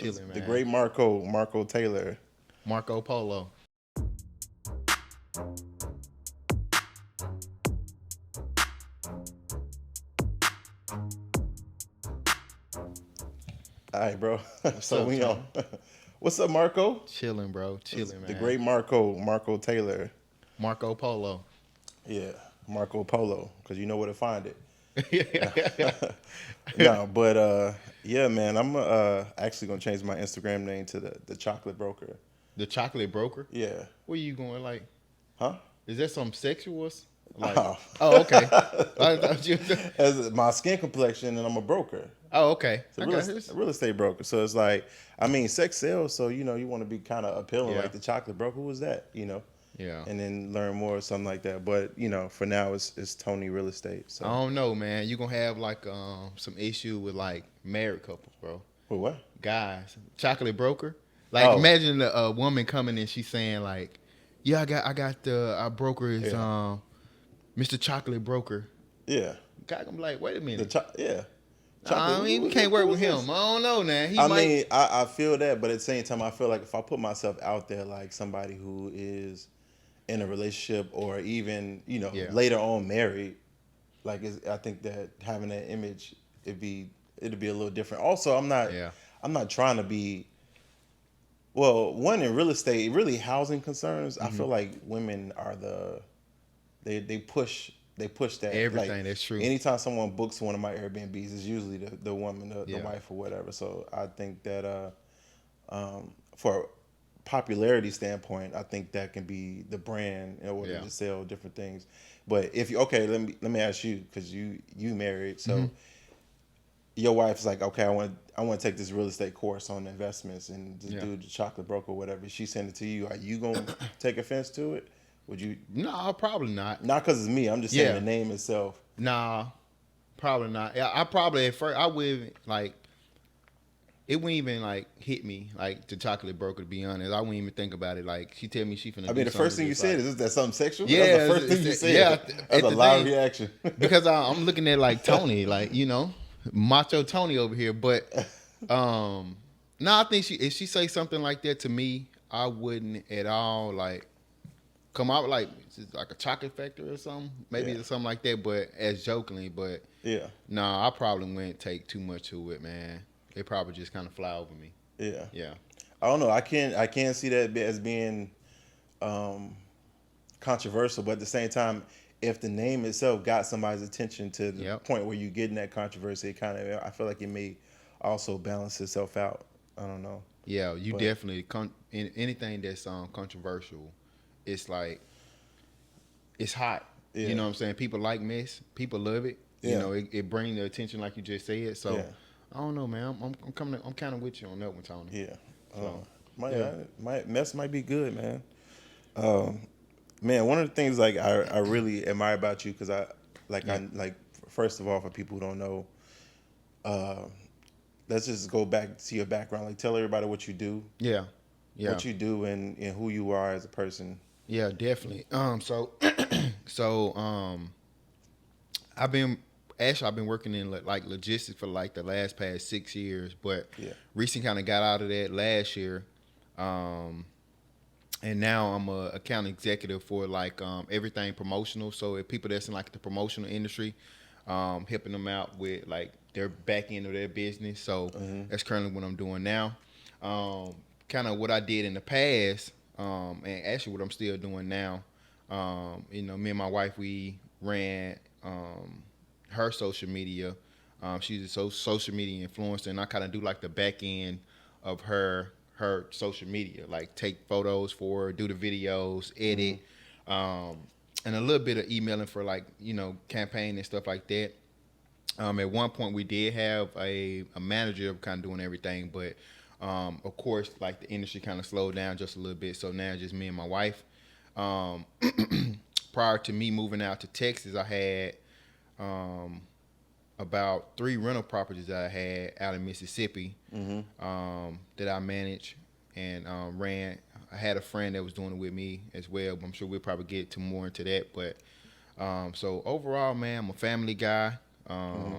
Chilling, The man. great Marco Taylor. Marco Polo. All right, bro. What's So up, we on. Tony? What's up, Marco? Chilling, bro. Chilling, The man. great Marco Taylor. Marco Polo. Yeah, Marco Polo, because you know where to find it. The No, but yeah, man, I'm actually gonna change my Instagram name to the Chocolate Broker. chocolate broker. Yeah, Where you going? Like, huh? is that some sexual? Like, Oh, oh, okay. I thought you. as my skin complexion, and I'm a broker. Oh, okay. It's I got this. a real estate broker. So it's like, I mean, sex sells. So you want to be kind of appealing, Yeah. like the chocolate broker. Who was that? Yeah. And then learn more or something like that. But for now, it's Tony Real Estate. I So don't know, man. You gonna have like some issue with like married couples, bro. wait, what? Guys, chocolate broker. Like, Oh, imagine a woman coming and she's saying like, "Yeah, I got the our broker is yeah, Mr. Chocolate Broker." yeah, God, I'm like, wait a minute. yeah, chocolate. I mean, we can't Who work with was him. this? I don't know, man. He I might. mean, I feel that, but at the same time, I feel like if I put myself out there, like somebody who is in a relationship or even Yeah, later on married, like I think that having that image, it'd be a little different. Also, yeah, I'm not trying to be. Well, one in real estate, really housing concerns. I hmm feel like women are they push that. Like everything. That's true. anytime someone books one of my Airbnbs, it's usually the woman, the Yeah, wife or whatever. So I think that for a popularity standpoint, I think that can be the brand in order yeah. to sell different things. But if you okay, let me ask you because you married, hmm so your wife's like, okay, I want to take this real estate course on investments and just Yeah. do the chocolate broker or whatever. She sent it to you. Are you gonna take offense to it? Would you? No, probably not. Not because it's me. I'm just saying the Yeah, name itself. nah, probably not. Yeah, I probably at first I would like it wouldn't even like hit me like the chocolate broker. To be honest, I wouldn't even think about it. Like she tell me she finna I mean, do the first something, thing you just said like is that something sexual? That's the yeah, first thing you yeah. said. That's At a the loud thing reaction. because I'm looking at like Tony, like macho Tony over here. But no, I think if she say something like that to me, I wouldn't at all like come out like it's like a chocolate factory or something, maybe Yeah, it's something like that. But as jokingly, but yeah, nah, I probably wouldn't take too much to it, man. It probably just kind of fly over me. yeah. Yeah, I don't know. I can't see that as being um, controversial, but at the same time, if the name itself got somebody's attention to the yep, point where you get in that controversy, it kind of I feel like it may also balance itself out. I don't know, yeah. You but definitely anything that's controversial. It's like it's hot. You yeah, know what I'm saying? People like mess. People love it. yeah, It brings the attention like you just said. So yeah, I don't know, man. I'm coming. I'm kind of with you on that one, Tony. yeah. So My yeah, my mess might be good, man. Um, Man, one of the things like I really admire about you because yeah, I like first of all for people who don't know, uh, let's just go back to your background. Like tell everybody yeah, yeah, and who you are as a person. yeah. Definitely. So so I've been I've been working in like logistics for like the last past 6 years, but Yeah. recently kind of got out of that last year. Um, and now I'm a account executive for like everything promotional. So if people that's in like the promotional industry, helping them out with like their back end of their business. So Hmm. that's currently what I'm doing now. Kind of what I did in the past, and actually what I'm still doing now. Me and my wife we ran her social media. She's a social media influencer, and I kind of do like the back end of her social media, like take photos for her, do the videos, Hmm. edit, um, and a little bit of emailing for like campaign and stuff like that. At one point, we did have a manager kind of doing everything, but of course, like the industry kind of slowed down just a little bit. So now just me and my wife. Um, Prior to me moving out to Texas, I had um, about 3 rental properties that I had out in Mississippi Hmm. that I managed and ran. I had a friend that was doing it with me as well. But I'm sure we'll probably get to more into that. But so overall, man, I'm a family guy. Hmm.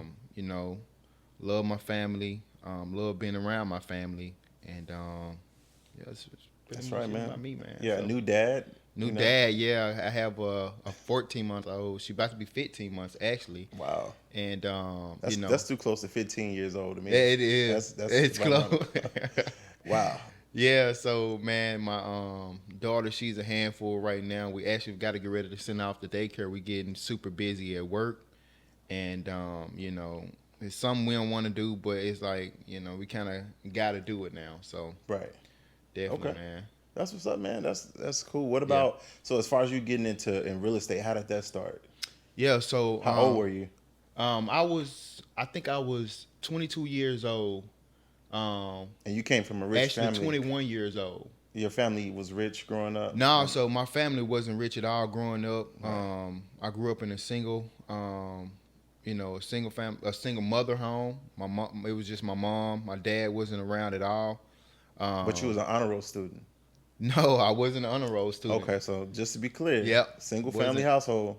Love my family. Love being around my family. And yeah, it's pretty That's much right, it man. about me, man. Yeah, So, new dad. new dad, yeah. I have a 14-month old. She about to be 15 months actually, Wow. and That's too close to 15 years old to me. it is. That's It's right around close. the Wow. Yeah, so man, my daughter, she's a handful right now. We actually got to get ready to send her off to daycare. We getting super busy at work, and it's something we don't want to do, but it's like we kind of got to do it now. So Right. definitely, Okay. man. That's what's up, man. That's cool. What Yeah, about so as far as you getting into in real estate, how did that start? yeah. So How old were you? I think I was 22 years old. Um, And you came from a rich Actually family. 21 years old. Your family was rich growing up. No, so my family wasn't rich at all growing up. Right. I grew up in a single, a single mother home. My mom, it was just my mom. My dad wasn't around at all. But you was Um, an honor roll student. no, I wasn't an honor roll student. Okay, so just to be clear, Yep, single family wasn't. household,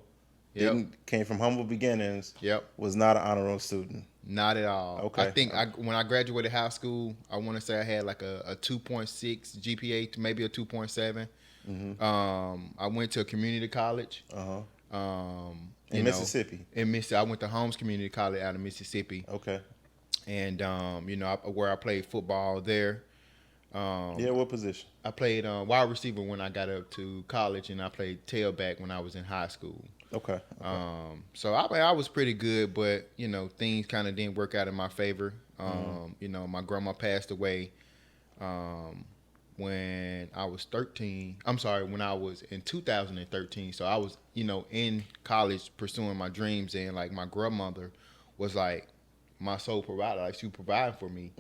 Yep, came from humble beginnings, yep, was not an honor roll student. not at all. I Okay. think when I graduated high school, I want to say I had like a 2.6 GPA, to maybe a 2.7. I went to a community college. Uh-huh. You In know, Mississippi. in Mississippi, I went to Holmes Community College out of Mississippi, Okay. and where I played football there. Yeah, what position? I played wide receiver when I got up to college, and I played tailback when I was in high school. Okay. So I was pretty good, but things kind of didn't work out in my favor. My grandma passed away when I was 13. I'm sorry, when I was in 2013. So I was in college pursuing my dreams, and like my grandmother was like my sole provider. Like she provided for me,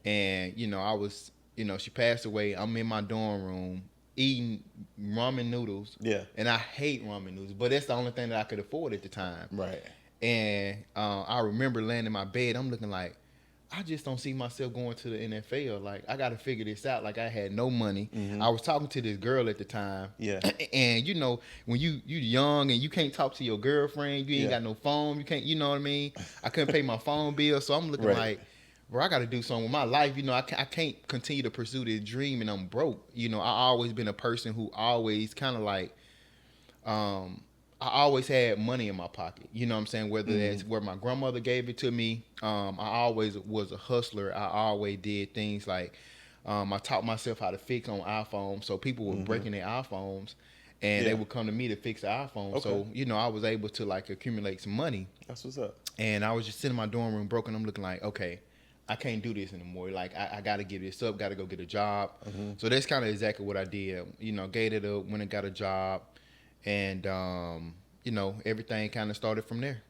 and I was she passed away. I'm in my dorm room eating ramen noodles. Yeah. And I hate ramen noodles, but that's the only thing that I could afford at the time. Right. And I remember laying in my bed. I'm looking like, I just don't see myself going to the NFL. Like, I got to figure this out. Like, I had no money. I was talking to this girl at the time. Yeah. And, when you young and you can't talk to your girlfriend, you ain't Yeah. got no phone. You can't, you know what I mean? I couldn't pay my phone bill. So I'm looking Right. like, bro, I got to do something with my life. I can't continue to pursue this dream and I'm broke. I always been a person who always kind of like, I always had money in my pocket. You know what I'm saying? Whether that's where my grandmother gave it to me. I always was a hustler. I always did things like I taught myself how to fix on iPhones. So people were breaking their iPhones and Yeah. they would come to me to fix the iPhone. Okay. So, I was able to like accumulate some money. That's what's up. And I was just sitting in my dorm room broke, and I'm looking like, okay, I can't do this anymore. Like, I got to give this up, got to go get a job. So that's kind of exactly what I did. Gave it up, went and got a job. And, everything kind of started from there.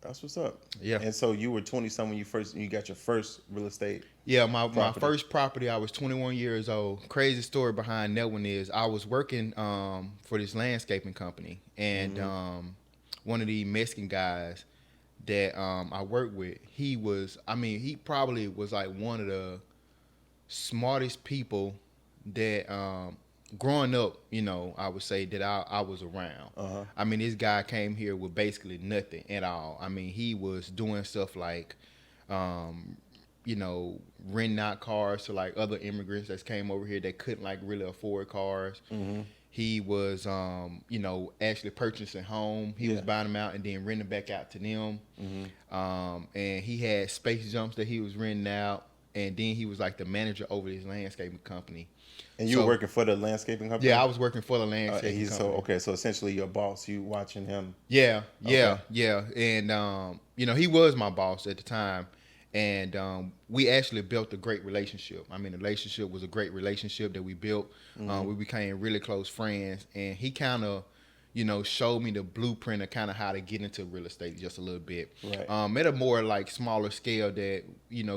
That's what's up. Yeah. And so you were 20-something when you got your first real estate. Yeah, my Property. first property, I was 21 years old. Crazy story behind that one is I was working for this landscaping company. And one of the Mexican guys that I worked with, he probably was like one of the smartest people that growing up, I would say that I was around. This guy came here with basically nothing at all. He was doing stuff like, renting out cars to like other immigrants that came over here that couldn't like really afford cars. He was, actually purchasing home. He was buying them out and then renting back out to them. And he had space jumps that he was renting out. And then he was like the manager over his landscaping company. And you were working for the landscaping company? Yeah, I was working for the landscaping company. So essentially your boss, you watching him. Yeah. And, he was my boss at the time. And we actually built a great relationship. The relationship was a great relationship that we built. We became really close friends. And he kind of, showed me the blueprint of kind of how to get into real estate just a little bit. Right. At a more like smaller scale that,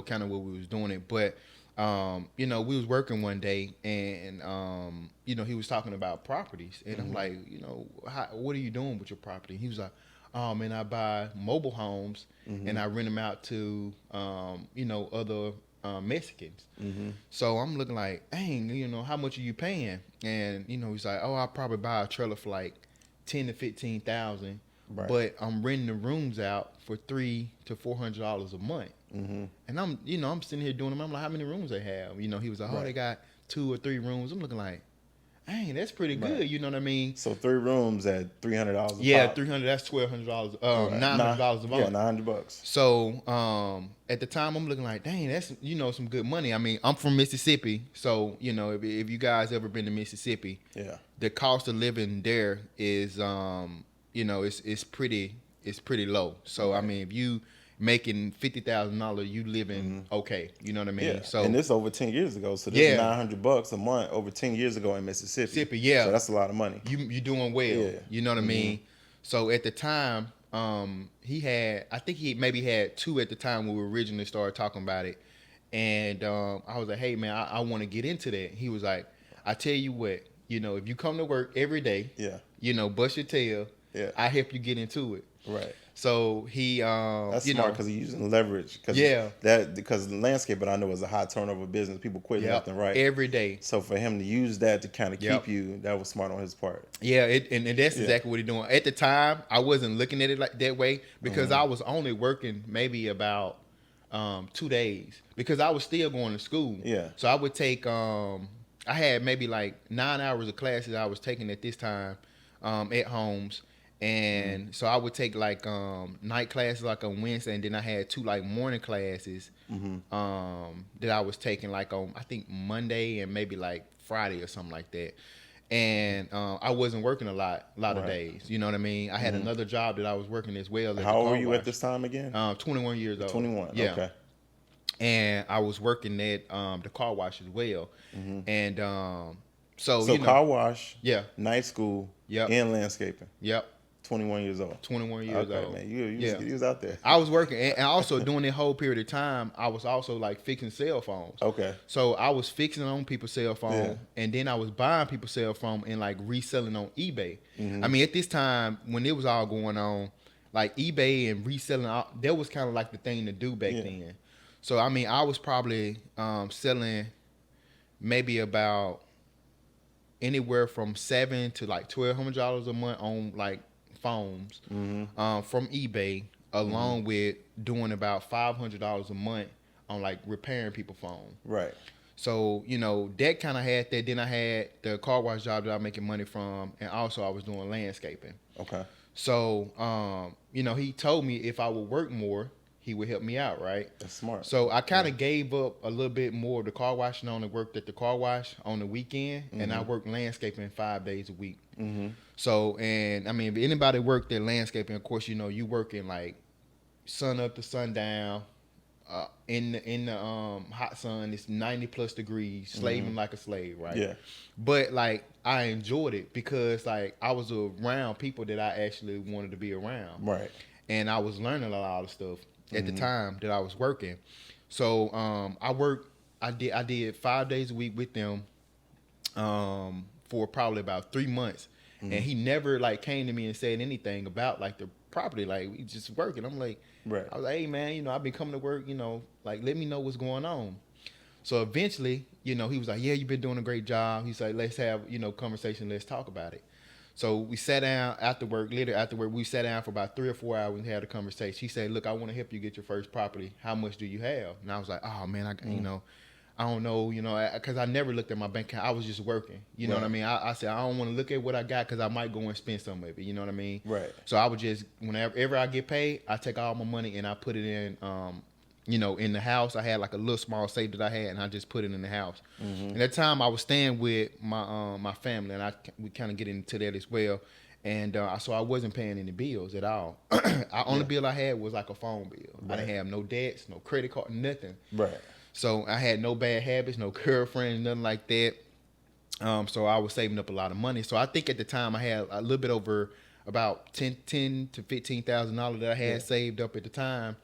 kind of what we was doing it. But, we was working one day and, he was talking about properties. And I'm like, what are you doing with your property? He was like, oh, man, I buy mobile homes and I rent them out to, other Mexicans. So I'm looking like, dang, how much are you paying? And, he's like, oh, I'll probably buy a trailer for like 10 to 15,000, Right. but I'm renting the rooms out for $300 to $400 a month. And I'm sitting here doing them. I'm like, how many rooms they have? He was like, oh, they got 2 or 3 rooms. I'm looking like, dang, that's pretty good. You know what I mean? So 3 rooms at $300 a Yeah, pop. 300. That's $1,200. Right. $900 a month. Yeah, $900. So at the time, I'm looking like, dang, that's some good money. I mean, I'm from Mississippi, so if you guys ever been to Mississippi, Yeah. the cost of living there is it's pretty low. So I mean, if you making $50,000, you living okay. You know what I mean? Yeah. So And this over 10 years ago. So this is $900 a month over 10 years ago in Mississippi. Yeah. So that's a lot of money. You doing well. Yeah. You know what I mean? So at the time, I think he maybe had 2 at the time when we originally started talking about it. And I was like, hey man, I want to get into that. He was like, I tell you what, if you come to work every day, bust your tail, I help you get into it. Right. So he, that's smart because he's using leverage. Because the landscape, I know, is a high turnover business. People quit left and right every day. So for him to use that to kind of keep you, that was smart on his part. Yeah, and that's exactly what he's doing. At the time, I wasn't looking at it like that way because I was only working maybe about 2 days because I was still going to school. Yeah. So I would take I had maybe like 9 hours of classes I was taking at this time at homes. And so I would take like night classes like on Wednesday, and then I had 2 like morning classes that I was taking like on I think Monday and maybe like Friday or something like that. And I wasn't working a lot of days. You know what I mean? I had another job that I was working as well. How old were you at this time again? 21 years old. 21. Yeah. Okay. And I was working at the car wash as well. And so car wash, yeah, night school, yep, and landscaping. Yep. 21 years old. 21 years old. Man. You was out there. I was working. And also during that whole period of time, I was also like fixing cell phones. Okay. So I was fixing on people's cell phone, and then I was buying people's cell phone and like reselling on eBay. I mean, at this time, when it was all going on, like eBay and reselling, that was kind of like the thing to do back then. So, I mean, I was probably selling maybe about anywhere from $700 to like $1,200 a month on like phones from eBay, along with doing about $500 a month on like repairing people's phones. Right. So that kind of had that. Then I had the car wash job that I was making money from, and also I was doing landscaping. Okay. So he told me if I would work more, he would help me out, right? That's smart. So I kind of gave up a little bit more of the car wash, and only worked at the car wash on the weekend, and I worked landscaping 5 days a week. So, and I mean, if anybody worked at landscaping, of course, you working like sun up to sundown, in the hot sun. It's 90+ degrees, slaving like a slave, right? Yeah. But like I enjoyed it because like I was around people that I actually wanted to be around, right? And I was learning a lot of stuff at the time that I was working. So I did 5 days a week with them for probably about 3 months. And he never like came to me and said anything about like the property. Like we just working. I'm like, right. I was like, hey man, I've been coming to work, like let me know what's going on. So eventually, he was like, yeah, you've been doing a great job. He's like, let's have, conversation. Let's talk about it. So we sat down after work, we sat down for about 3 or 4 hours and had a conversation. He said, look, I want to help you get your first property. How much do you have? And I was like, oh man, I don't know, because I never looked at my bank account. I was just working. You know what I mean? I said, I don't want to look at what I got because I might go and spend some of it. You know what I mean? Right. So I would just, whenever I get paid, I take all my money and I put it in, in the house. I had like a little small safe that I had, and I just put it in the house. And at that time, I was staying with my family, and we kind of get into that as well. And so I wasn't paying any bills at all. Only bill I had was like a phone bill. Right. I didn't have no debts, no credit card, nothing. Right. So I had no bad habits, no girlfriend, nothing like that. So I was saving up a lot of money. So I think at the time I had a little bit over about $10,000 to $15,000 that I had saved up at the time.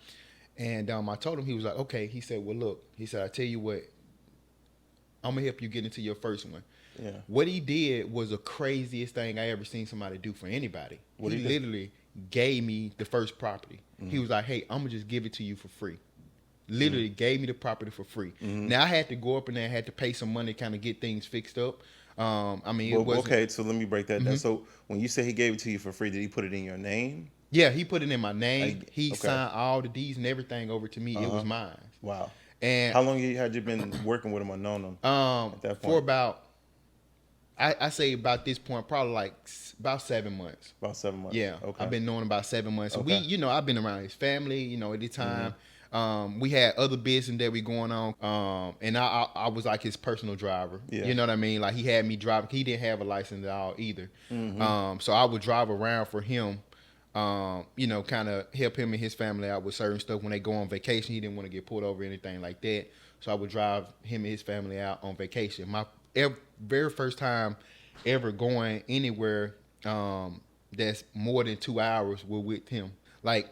And I told him, he was like, okay. He said, well, look, he said, I tell you what, I'm going to help you get into your first one. Yeah. What he did was the craziest thing I ever seen somebody do for anybody. He literally gave me the first property. He was like, hey, I'm going to just give it to you for free. Literally gave me the property for free. Now I had to go up in there, I had to pay some money to kind of get things fixed up. I mean, it Well, wasn't. okay, so let me break that down. So when you say he gave it to you for free, did he put it in your name? Yeah, he put it in my name. Like, He okay, signed all the deeds and everything over to me. It was mine. wow. And How long had you been working with him or known him at that for point? about, I say about this point, probably like about 7 months. About 7 months. Yeah, Okay. I've been knowing about 7 months. We, Okay. I've been around his family. At the time, we had other business that we going on. And I was like his personal driver. Yeah. You know what I mean? Like he had me driving. He didn't have a license at all either. So I would drive around for him. Kind of help him and his family out with certain stuff when they go on vacation. He didn't want to get pulled over or anything like that. So I would drive him and his family out on vacation. My very first time ever going anywhere that's more than 2 hours was with him. Like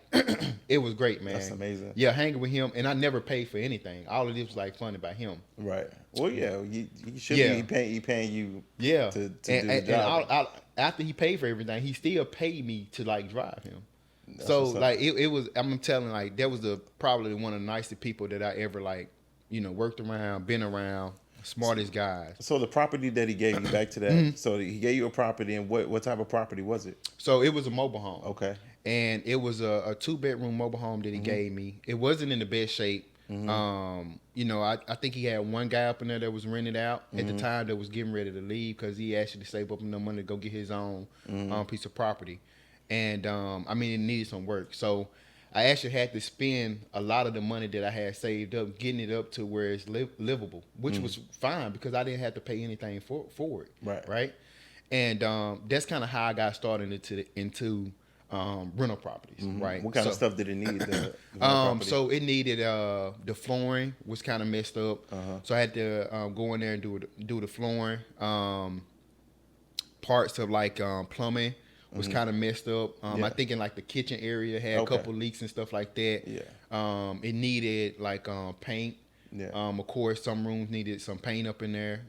it was great, man. That's amazing. Yeah, hanging with him, and I never paid for anything. All of this was like funded by him. Right. Well, yeah, you should Yeah. be paying you. Yeah, To do and, the and, job. and after he paid for everything, he still paid me to like drive him. That's So what's up. like it was, I'm telling like that was probably one of the nicest people that I ever like, worked around, been around, smartest guys. So the property that he gave you, back to that. Mm-hmm. So he gave you a property, and what type of property was it? So it was a mobile home. Okay. And it was a 2-bedroom mobile home that he gave me. It wasn't in the best shape. I think he had one guy up in there that was rented out at the time that was getting ready to leave because he actually saved up enough money to go get his own piece of property. And it needed some work. So I actually had to spend a lot of the money that I had saved up, getting it up to where it's livable, which was fine because I didn't have to pay anything for it. Right. Right. And that's kind of how I got started into rental properties, right? What kind of stuff did it need? The property? So it needed the flooring was kind of messed up, so I had to go in there and do the flooring. Parts of like plumbing was kind of messed up. I think in like the kitchen area had a couple leaks and stuff like that. Yeah. It needed like paint. Yeah. Of course, some rooms needed some paint up in there.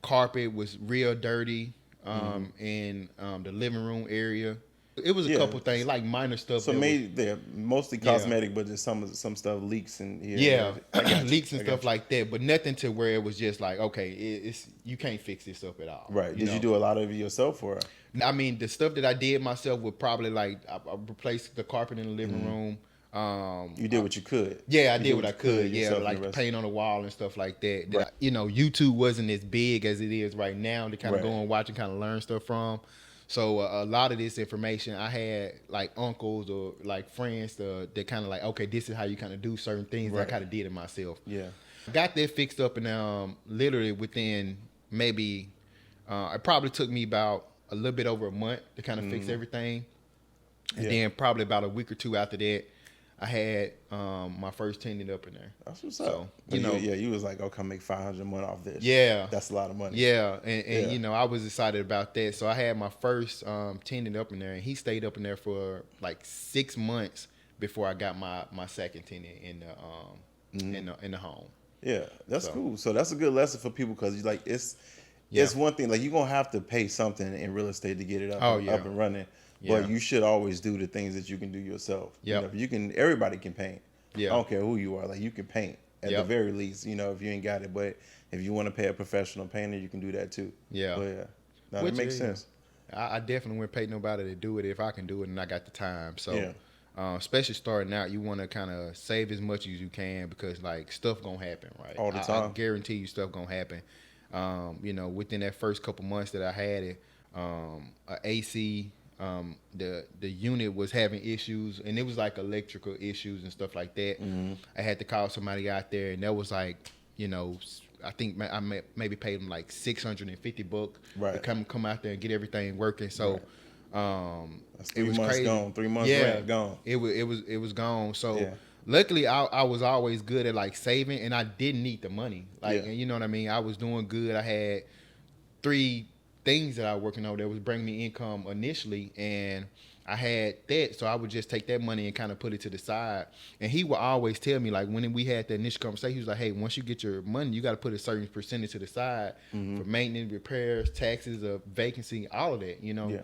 Carpet was real dirty. In the living room area. It was a couple things, like minor stuff. So they're mostly cosmetic, but just some stuff leaks and leaks and stuff like that, but nothing to where it was just like, okay, it's you can't fix this up at all. Right. Did you do a lot of it yourself, or? The stuff that I did myself would probably like I replaced the carpet in the living room. You did what you could. Yeah, I did what I could. Yeah, yourself, like paint on the wall and stuff like that. Right. YouTube wasn't as big as it is right now to kind of go and watch and kind of learn stuff from. So a lot of this information, I had like uncles or like friends that kind of like, okay, this is how you kind of do certain things. Right. I kind of did it myself. Yeah. Got that fixed up and literally within maybe, it probably took me about a little bit over a month to kind of fix everything. And then probably about a week or two after that, I had my first tenant up in there. That's what's up. So, you was like, okay, I'll make $500 a month off this. Yeah. That's a lot of money. Yeah, and I was excited about that. So I had my first tenant up in there, and he stayed up in there for like 6 months before I got my second tenant in the home. Yeah, that's cool. So that's a good lesson for people because it's one thing, like you're gonna have to pay something in real estate to get it up and running. But you should always do the things that you can do yourself. Yeah. Everybody can paint. Yeah. I don't care who you are. Like you can paint at the very least, if you ain't got it. But if you want to pay a professional painter, you can do that too. Yeah. But that makes sense. I definitely wouldn't pay nobody to do it if I can do it and I got the time. So especially starting out, you want to kind of save as much as you can because like stuff gonna happen, right? All the time. I guarantee you stuff gonna happen. Within that first couple months that I had it, a AC. The unit was having issues and it was like electrical issues and stuff like that. I had to call somebody out there and that was like, I think I maybe paid them like $650 to come out there and get everything working. So That's 3 it was months crazy. Gone. 3 months rent gone. It was gone. So luckily I was always good at like saving and I didn't need the money. And you know what I mean? I was doing good. I had 3 things that I was working on that was bringing me income initially, and I had that, so I would just take that money and kind of put it to the side. And he would always tell me, like when we had the initial conversation, he was like, "Hey, once you get your money, you got to put a certain percentage to the side for maintenance, repairs, taxes, vacancy, all of that." Yeah.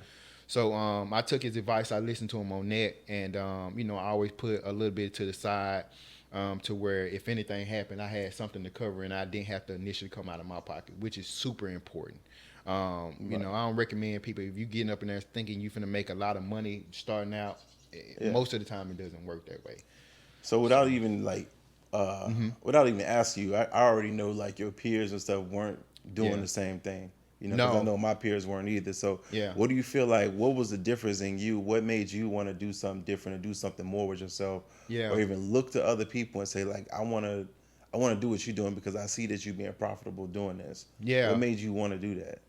So I took his advice. I listened to him on that, and I always put a little bit to the side. to where if anything happened, I had something to cover and I didn't have to initially come out of my pocket, which is super important. You know, I don't recommend people, if you getting up in there thinking you finna make a lot of money starting out, most of the time it doesn't work that way. So without even without even asking you, I already know like your peers and stuff weren't doing the same thing. You know, because I know my peers weren't either. So what do you feel like? What was the difference in you? What made you want to do something different and do something more with yourself? Or even look to other people and say like, I want to do what you're doing because I see that you being profitable doing this. What made you want to do that?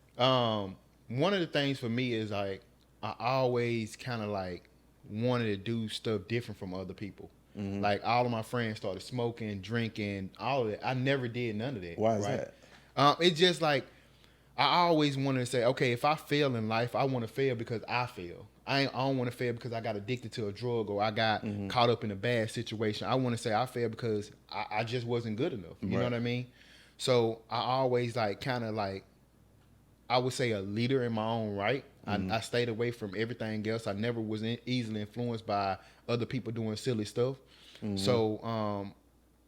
One of the things for me is like I always kind of like wanted to do stuff different from other people. Like all of my friends started smoking, drinking, all of that. I never did none of that. Why is that? It's just like I always wanted to say, okay, if I fail in life, I want to fail because I fail. I don't want to fail because I got addicted to a drug or I got caught up in a bad situation. I want to say I failed because I just wasn't good enough. You know what I mean? So I always like kind of like, I would say a leader in my own right. I stayed away from everything else. I never was easily influenced by other people doing silly stuff. So,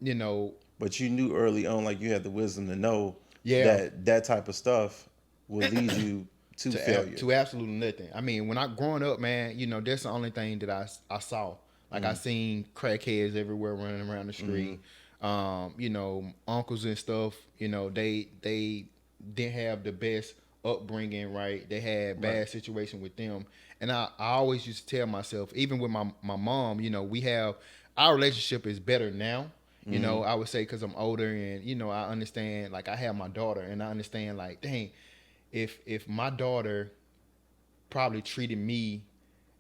you know. But you knew early on, like you had the wisdom to know that type of stuff will lead you to failure. To absolutely nothing. I mean, when I growing up, man, you know, that's the only thing that I saw. Like I seen crackheads everywhere running around the street. You know, uncles and stuff. You know, they didn't have the best upbringing, right? They had bad situation with them, and I always used to tell myself, even with my mom, you know, we have our relationship is better now. You know, I would say because I'm older and you know I understand. Like I have my daughter, and I understand. Like, dang, if my daughter probably treated me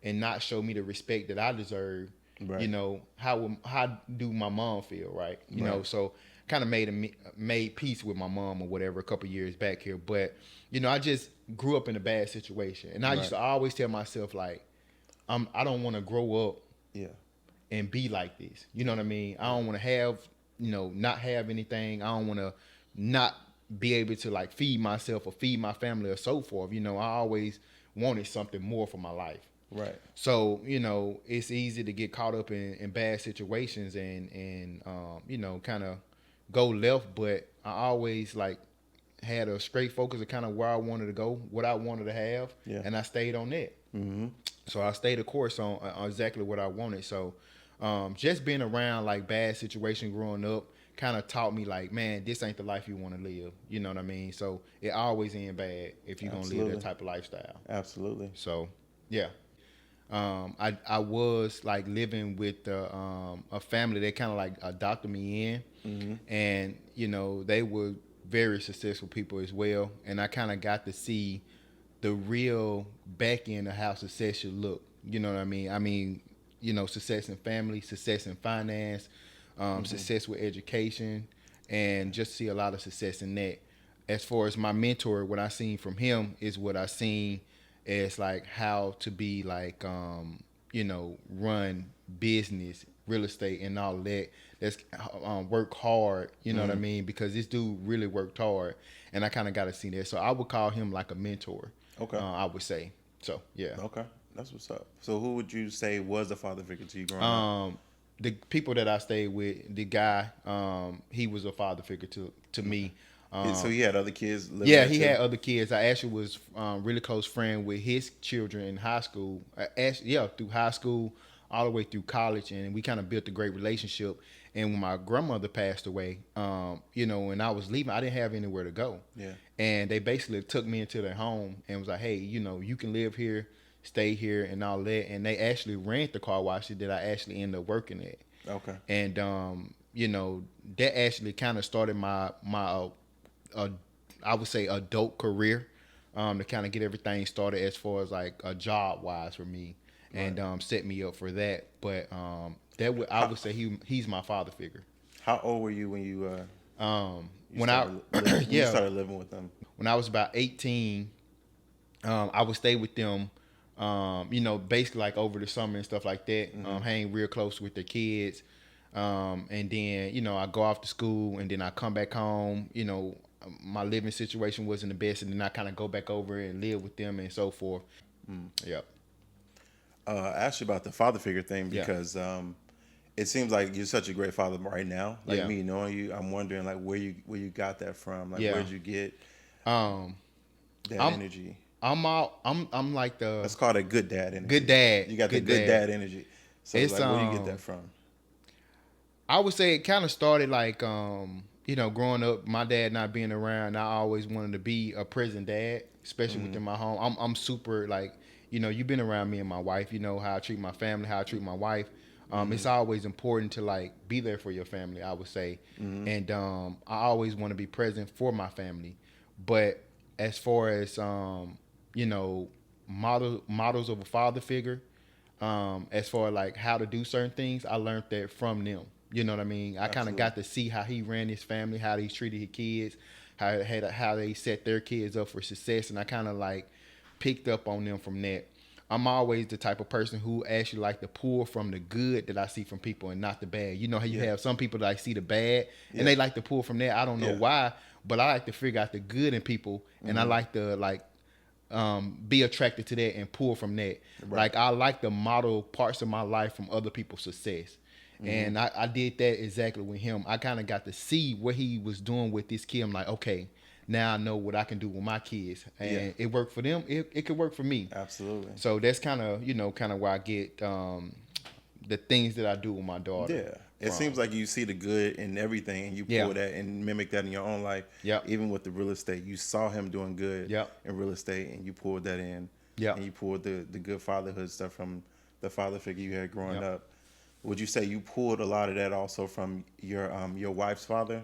and not show me the respect that I deserve, you know, how do my mom feel, right? You know, so kind of made peace with my mom or whatever a couple years back here, but you know, I just grew up in a bad situation, and I used to always tell myself like, I don't want to grow up, and be like this. You know what I mean? I don't want to have, you know, not have anything. I don't want to not be able to like feed myself or feed my family or so forth. You know, I always wanted something more for my life. Right. So, you know, it's easy to get caught up in bad situations and you know, kind of go left. But I always like had a straight focus of kind of where I wanted to go, what I wanted to have, and I stayed on that. So I stayed the course on exactly what I wanted. So just being around like bad situation growing up kind of taught me like, man, this ain't the life you want to live. You know what I mean? So it always end bad if you're going to live that type of lifestyle. Absolutely. So, yeah. I was like living with a family that kind of like adopted me in, and you know they were very successful people as well, and I kind of got to see the real back end of how success should look. You know what I mean? I mean, you know, success in family, success in finance, success with education, and just see a lot of success in that. As far as my mentor, what I seen from him is what I seen as like how to be like you know, run business, real estate, and all that. That's work hard. You know what I mean? Because this dude really worked hard, and I kind of got to see that. So I would call him like a mentor. Okay. I would say. So yeah. Okay, that's what's up. So who would you say was a father figure to you growing up? The people that I stayed with, the guy, he was a father figure to me. So he had other kids living Yeah, he had other kids. I actually was really close friend with his children in high school. Through high school all the way through college, and we kind of built a great relationship. And when my grandmother passed away, you know, when I was leaving, I didn't have anywhere to go. Yeah. And they basically took me into their home and was like, hey, you know, you can live here, stay here, and all that. And they actually rent the car wash that I actually ended up working at. Okay. And you know, that actually kind of started my I would say adult career, to kind of get everything started as far as like a job wise for me, and set me up for that. But I would say he's my father figure. How old were you when you started living with them? When I was about 18, I would stay with them. You know, basically like over the summer and stuff like that. Hang real close with their kids. And then, you know, I go off to school and then I come back home. You know, my living situation wasn't the best, and then I kind of go back over and live with them and so forth. Yep. I asked you about the father figure thing because it seems like you're such a great father right now. Like Yeah. me knowing you, I'm wondering like where you got that from. Like Yeah. where'd you get Um, that I'm energy? I'm like the Let's call it good dad good energy. dad. You got the Good good dad. dad energy. So It's like, where do you get that from? I would say it kind of started like growing up, my dad not being around. I always wanted to be a present dad, especially Mm-hmm. within my home. I'm super like, you've been around me and my wife. You know how I treat my family, how I treat my wife. It's Mm-hmm. always important to like be there for your family, I would say, Mm-hmm. and I always want to be present for my family. But as far as you know, models of a father figure, as far as like how to do certain things, I learned that from them. You know what I mean? I kind of Absolutely. got to see how he ran his family, how he treated his kids, how they set their kids up for success, and I kind of like picked up on them from that. I'm always the type of person who actually like to pull from the good that I see from people and not the bad. You know how you Yeah. have some people that like see the bad and Yeah. they like to pull from that. I don't know Yeah. why, but I like to figure out the good in people, and I Mm-hmm. like to like be attracted to that and pull from that. Right. Like I like to model parts of my life from other people's success. Mm-hmm. And I did that exactly with him. I kind of got to see what he was doing with this kid. I'm like, okay, now I know what I can do with my kids. Yeah. And it worked for them. It could work for me. Absolutely. So that's kind of, kind of where I get the things that I do with my daughter Yeah. It seems from. like you see the good in everything and you Yeah. pull that and mimic that in your own life. Yep. Even with the real estate, you saw him doing good Yep. in real estate and you pulled that in Yep. and you pulled the good fatherhood stuff from the father figure you had growing Yep. up. Would you say you pulled a lot of that also from your wife's father?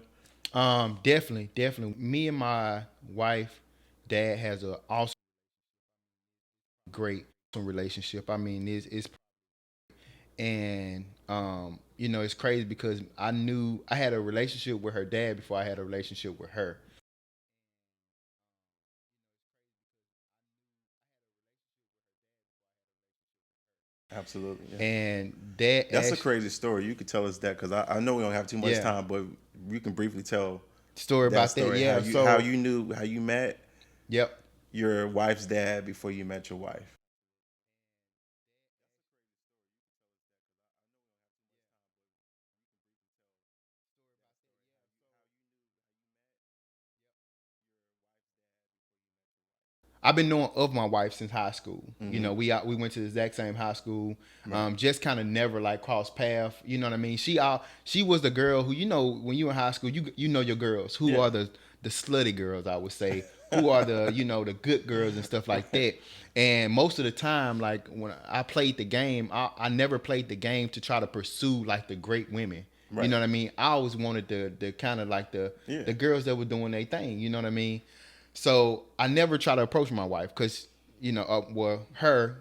Definitely, definitely. Me and my wife, dad has a awesome, great relationship. I mean, it's and it's crazy because I knew I had a relationship with her dad before I had a relationship with her. Absolutely, yeah. And dad That's a actually, crazy story. You could tell us that because I know we don't have too much yeah, time, but you can briefly tell story that about that. story. How Yeah, you how so you knew how you met yep. your wife's dad before you met your wife. I've been knowing of my wife since high school. Mm-hmm. We went to the exact same high school. Right. Just kind of never like crossed path. You know what I mean? She was the girl who when you in high school you know your girls who Yeah. are the slutty girls, I would say, who are the the good girls and stuff like Right. that. And most of the time, like when I played the game, I never played the game to try to pursue like the great women. You Right. know what I mean? I always wanted the kind of like Yeah. the girls that were doing their thing. You know what I mean? So I never try to approach my wife because her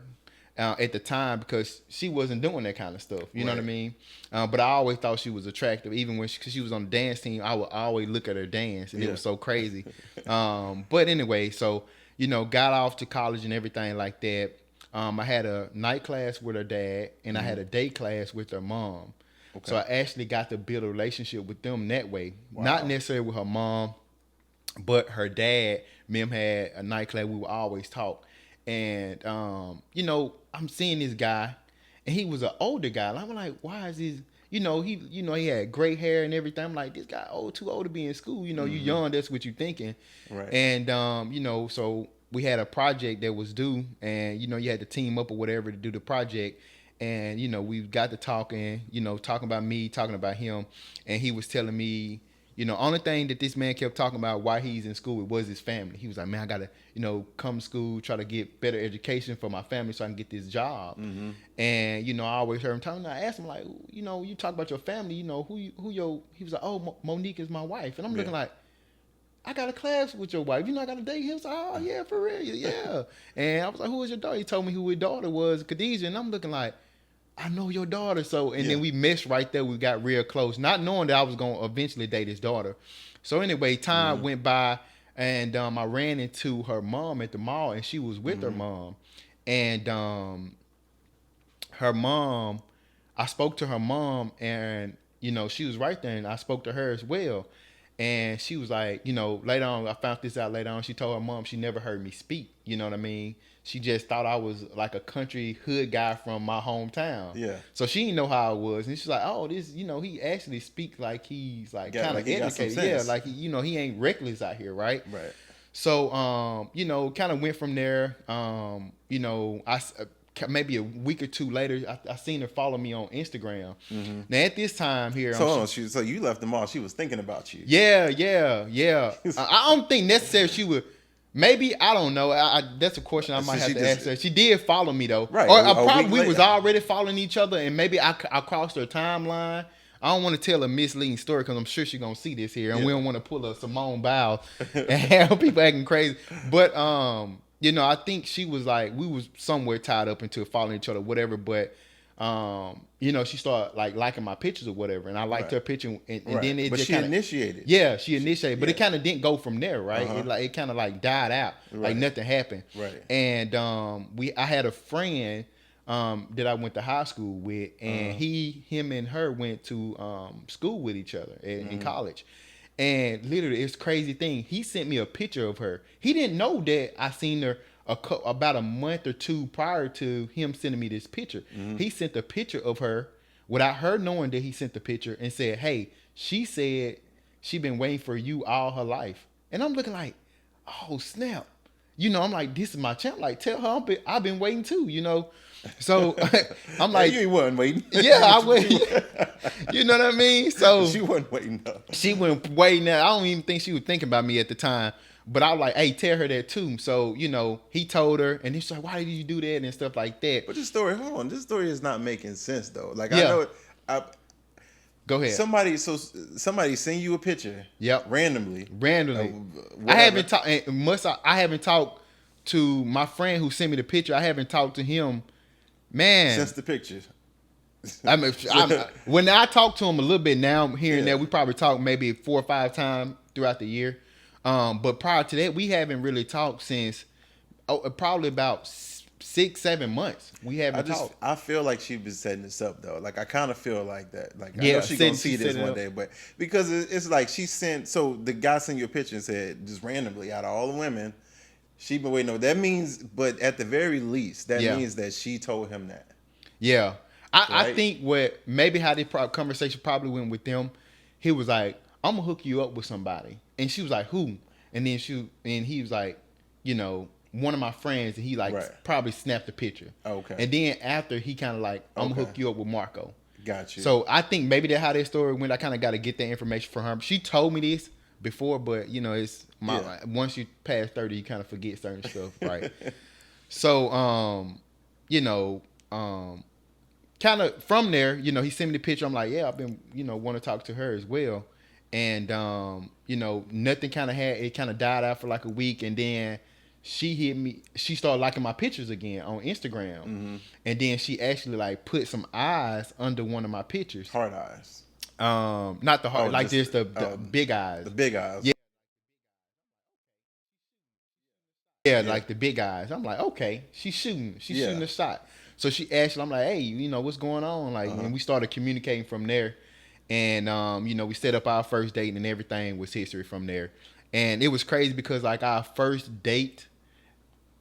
at the time because she wasn't doing that kind of stuff. You know what I Right. mean? But I always thought she was attractive, even when cause she was on the dance team. I would always look at her dance, and it Yeah. was so crazy. But anyway, so got off to college and everything like that. I had a night class with her dad, and I Mm-hmm. had a day class with her mom. So Okay. I actually got to build a relationship with them that way, not Wow. necessarily with her mom, but her dad, Mim had a nightclub. We would always talk, and I'm seeing this guy, and he was an older guy. And I'm like, why is this? He had gray hair and everything. I'm like, this guy too old to be in school. You Mm-hmm. young. That's what you thinking. Right. And so we had a project that was due, and you had to team up or whatever to do the project. And we got to talking, talking about me, talking about him, and he was telling me, only thing that this man kept talking about why he's in school was his family. He was like, man, I gotta, come to school, try to get better education for my family so I can get this job. Mm-hmm. And I always heard him talking. I asked him like, you talk about your family, who your. He was like, oh, Monique is my wife, and I'm Yeah. looking like, I got a class with your wife. I got a date. He was like, oh yeah, for real, yeah. And I was like, who is your daughter? He told me who his daughter was, Khadijah, and I'm looking like, I know your daughter. So, and Yeah. then we meshed right there. We got real close, not knowing that I was going to eventually date his daughter. So anyway, time Mm-hmm. went by, and I ran into her mom at the mall, and she was with her Mm-hmm. mom. And her mom, I spoke to her mom, and she was right there, and I spoke to her as well. And she was like, later on, I found this out later on. She told her mom she never heard me speak. You know what I mean? She just thought I was like a country hood guy from my hometown. Yeah. So she didn't know how I was. And she's like, oh, this, he actually speaks like he's like kind of educated. Yeah, like, he ain't reckless out here, right? Right. So, kind of went from there. Maybe a week or two later, I seen her follow me on Instagram. Mm-hmm. Now at this time here, so you left them all. She was thinking about you. Yeah. I don't think necessarily she would. Maybe I don't know. That's a question I might have to ask her. She did follow me though, right? Or probably we was already following each other, and maybe I crossed her timeline. I don't want to tell a misleading story because I'm sure she's gonna see this here, and we don't want to pull a Simone Biles and have people acting crazy. But I think she was like, we was somewhere tied up into following each other, whatever. But she started like liking my pictures or whatever, and I liked her picture, and then it just initiated. Yeah, she initiated, but it kind of didn't go from there, right? It kind of like died out, like nothing happened. Right. And I had a friend that I went to high school with, and him and her went to school with each other in college. And literally, it's a crazy thing. He sent me a picture of her. He didn't know that I seen her about a month or two prior to him sending me this picture. He sent a picture of her without her knowing that he sent the picture and said, hey, she said she been waiting for you all her life. And I'm looking like, oh, snap. I'm like, this is my champ. Like, tell her I've been waiting too, So I'm like, you wasn't waiting. Yeah, I waited. You know what I mean? So she wasn't waiting up. She went waiting. I don't even think she was thinking about me at the time. But I was like, hey, tell her that too. So, he told her, and he's like, why did you do that and stuff like that? But this story is not making sense though. Like, I know Go ahead. Somebody send you a picture. Yep. Randomly. I haven't talked. I haven't talked to my friend who sent me the picture. I haven't talked to him, man, since the picture. When I talk to him a little bit now, here and there, we probably talk maybe 4 or 5 times throughout the year. But prior to that, we haven't really talked since probably about 6-7 months. We haven't talked. I feel like she's been setting this up though. Like, I kind of feel like that. Like, I know she's gonna see this one day, but because it's like she sent. So the guy sent you a picture and said, just randomly, out of all the women, she been waiting. No, that means, but at the very least, that means that she told him that. Yeah. I think how the conversation probably went with them, he was like, I'm gonna hook you up with somebody. And she was like, who? And then he was like, one of my friends, and he probably snapped a picture. Okay. And then after, he kind of like, I'm gonna hook you up with Marco. Got you. So I think maybe that's how that story went. I kind of got to get that information from her. She told me this before, but it's once you pass 30, you kind of forget certain stuff, right? So kind of from there, he sent me the picture. I'm like, yeah, I've been, want to talk to her as well. And, nothing it kind of died out for like a week. And then she hit me, she started liking my pictures again on Instagram. Mm-hmm. And then she actually like put some eyes under one of my pictures. Heart eyes. Not the heart, like just the big eyes. The big eyes. Yeah. Yeah, like the big eyes. I'm like, okay, she's shooting a shot. So she asked, I'm like, hey, what's going on? Like, and we started communicating from there. And, we set up our first date, and everything was history from there. And it was crazy because, like, our first date,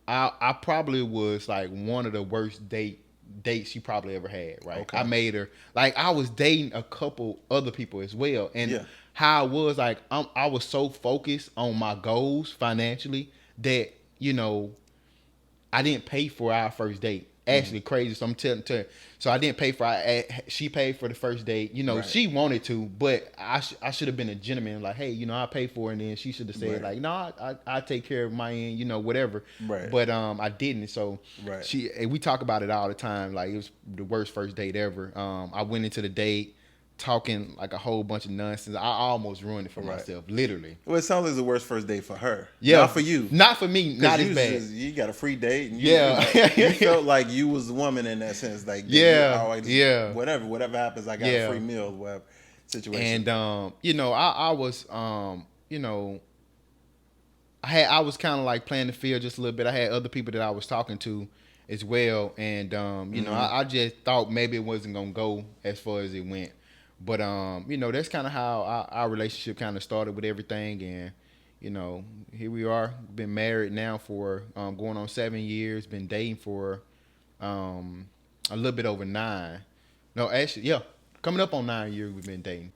I probably was, like, one of the worst dates she probably ever had, right? Okay. I made her, like, I was dating a couple other people as well. And how I was, like, I was so focused on my goals financially that, I didn't pay for our first date. Actually crazy. So I'm telling her. So I didn't pay for it. She paid for the first date. She wanted to, but I should have been a gentleman. Like, hey, I pay for it. And then she should have said, like, no, I take care of my end, whatever. Right. But I didn't. So we talk about it all the time. Like, it was the worst first date ever. I went into the date talking like a whole bunch of nonsense. I almost ruined it for myself, literally. Well, it sounds like the worst first date for her. Yeah. Not for you. Not for me. Not as bad. You got a free date. And you felt like you was the woman in that sense. Like, whatever happens, I got a free meal, whatever situation. And, I was, I was kind of like playing the field just a little bit. I had other people that I was talking to as well. And, I just thought maybe it wasn't going to go as far as it went. But that's kind of how our relationship kind of started with everything, and here we are. Been married now for going on 7 years. Been dating for a little bit over 9. No, actually, yeah, coming up on 9 years we've been dating.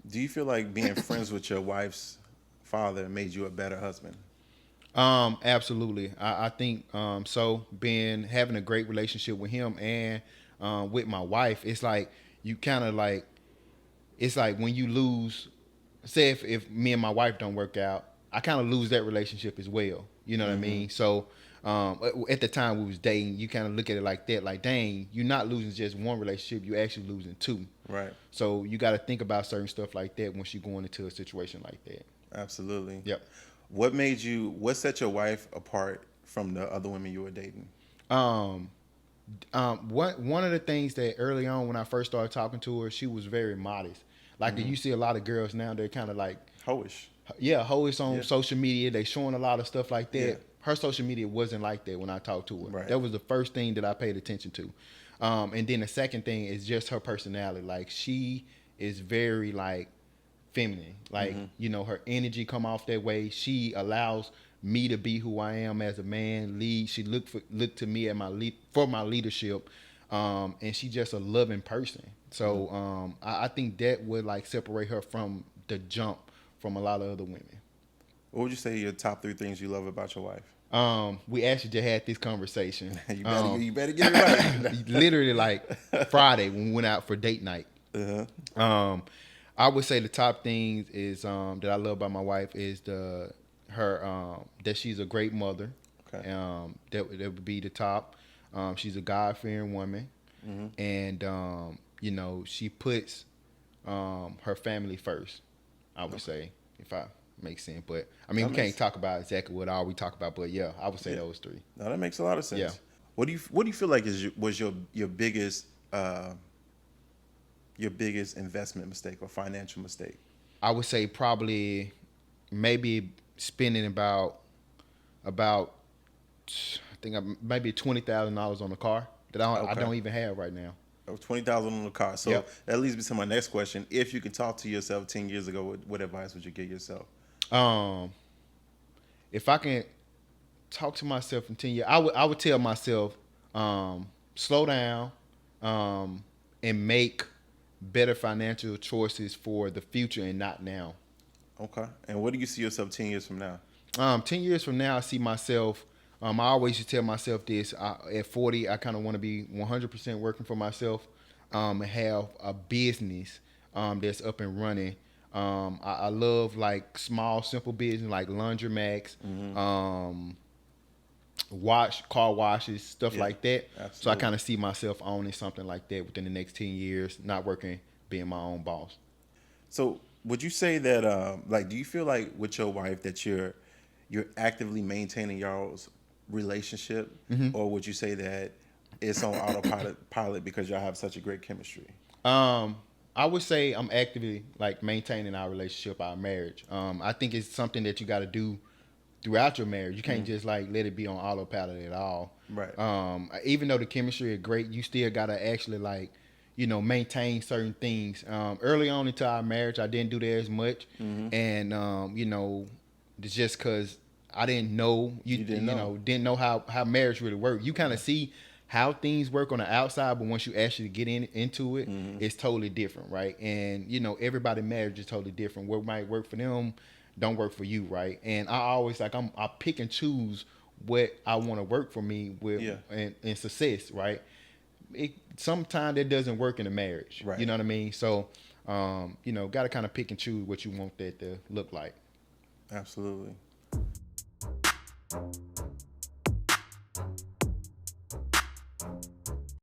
Do you feel like being friends with your wife's father made you a better husband? Absolutely. I think so. Having a great relationship with him and with my wife, it's like you kind of like it's like when you lose. Say if me and my wife don't work out, I kind of lose that relationship as well. You know what I mean? So at the time we was dating, you kind of look at it like that, like dang, you're not losing just one relationship, you're actually losing two. Right. So you got to think about certain stuff like that once you're going into a situation like that. Absolutely. Yep. What set your wife apart from the other women you were dating? One of the things that early on when I first started talking to her, she was very modest. Like you see a lot of girls now, they're kind of like hoish. Yeah, hoish on social media. They showing a lot of stuff like that. Yeah. Her social media wasn't like that when I talked to her. Right. That was the first thing that I paid attention to. And then the second thing is just her personality. Like she is very like feminine. Like her energy come off that way. She allows me to be who I am as a man. Lead. She look to me at for my leadership. And she's just a loving person. So I think that would like separate her from the jump from a lot of other women. What would you say your top 3 things you love about your wife? We actually just had this conversation. You better get it right. Literally like Friday when we went out for date night. I would say the top things is that I love about my wife is that she's a great mother. Okay. That would be the top. She's a God-fearing woman, and she puts her family first. I would say, if I make sense, but I mean, we can't talk about exactly what all we talk about, but yeah, I would say those 3. No, that makes a lot of sense. Yeah. What do you feel like was your biggest investment mistake or financial mistake? I would say probably maybe spending about I think maybe $20,000 on a car that I don't even have right now. $20,000 on the car. So that leads me to my next question. If you could talk to yourself 10 years ago, what advice would you give yourself? If I can talk to myself in 10 years, I would tell myself, slow down, and make better financial choices for the future and not now. Okay. And what do you see yourself 10 years from now? 10 years from now, I see myself. I always used to tell myself this. At 40, I kind of want to be 100% working for myself, and have a business that's up and running. I love like small, simple business like laundromats, car washes, stuff like that. Absolutely. So I kind of see myself owning something like that within the next 10 years, not working, being my own boss. So would you say that, do you feel like with your wife that you're actively maintaining y'all's relationship, or would you say that it's on autopilot because y'all have such a great chemistry? I would say I'm actively like maintaining our relationship, our marriage. I think it's something that you got to do throughout your marriage. You can't just like let it be on autopilot at all. Right. Even though the chemistry is great, you still got to actually like, maintain certain things. Early on into our marriage, I didn't do that as much. And, it's just because I didn't know, didn't know how marriage really worked. You kind of see how things work on the outside, but once you actually get into it, it's totally different, right? And, everybody's marriage is totally different. What might work for them don't work for you, right? And I always I pick and choose what I want to work for me with and success, right? Sometimes that doesn't work in a marriage, right? You know what I mean? So, got to kind of pick and choose what you want that to look like. Absolutely.